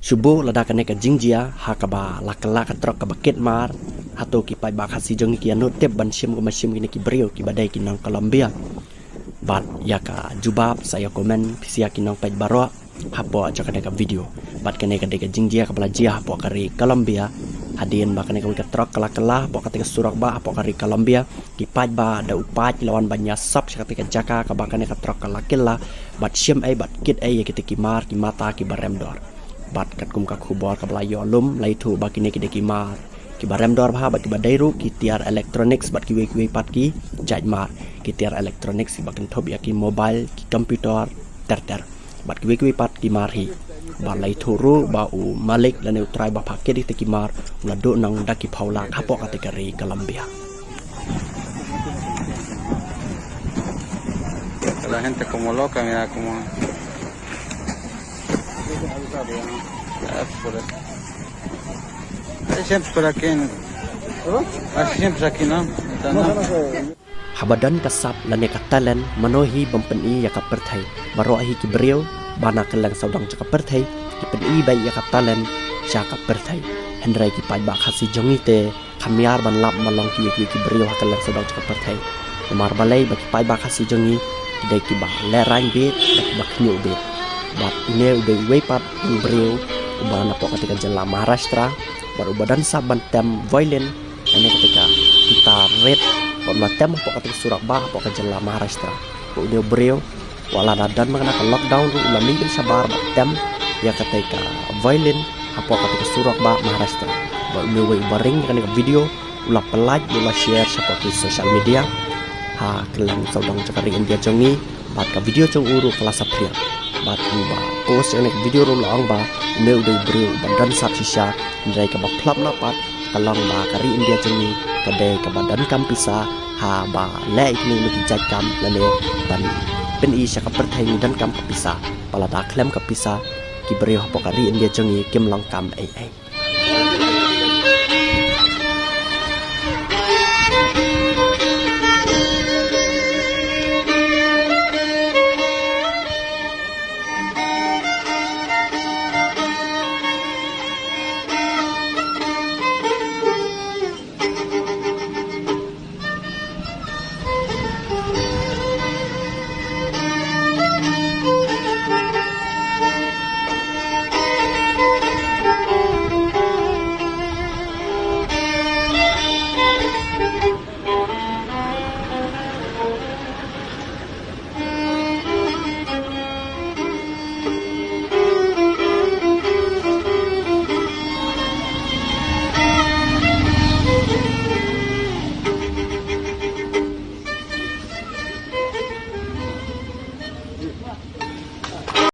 Subuh ledakan ke jingjia hakaba lakala katrok ke bakit mar atau ki pai bakasi jongi ki anu tep ban sim ko masim ki brio ki badai ki nang Colombia bat ya ka jubab saya komen sia ki nang pai baro hapo aja ka video bat kene ka deka jingjia ka belajia hapo kari Colombia hadin ba kene ka trok kala hapo ka surak ba hapo kari Colombia ki pai ba da upat lawan banyak sap sa ka jaka ka ba kene ka trok kala bat sim ai bat kit ai ya ki mar ki mata ki barem dor bat kat kum ka khubor ka belayo lum lai thu ba kine ki deki mar ki barem dor ba ki badairu ki tiar electronics bat ki we pat ki jaj mar ki tiar electronics ba kan thob ya ki mobile ki computer ter bat ki we pat ki mar hi ba lai thu ru ba u malik la ne utrai ba paket di ki mar la do nang da ki phaula hapo kategori Colombia. La gente como loca, mira como siempre aquí, siempre aquí, ¿no? Habadan kasap lane katalan manohi bampeni ya kaperthai baro ahi ki brio bana kelang saudang ca kaperthai ki peni bai ya katalan ca kaperthai hendrai ki pai ba khasi jongi te khamiar ban lap malong ki brio hakalang saudang ca kaperthai mar balai ba ki pai ba khasi jongi ki dai ki ba le rain bet ba knyu bet bat ine udah wepat brio ubana po ketika jela Maharashtra baru badan saban tem violin ini ketika kita red baru tem po ketika surak bah po ketika jela Maharashtra udah brio wala dan mengenai lockdown ulah minggu sabar tem ya ketika violin apa ketika surak bah Maharashtra baru udah baring kan video ulah pelaj ulah share seperti sosial media ha kelang saudang cakari India jongi bat ka video jong uru kelas sapria bat ba post yang video ro lang ba ne udah brio badan sap sisa ndai ka ba plap na pat kalang ba kari India jongi kade ka badan kampisa ha ba le ikni lu ki jakam lane ban pen i sya ka perthai dan kam kapisa pala da klem kapisa ki brio ha kari India jongi kim lang kam ai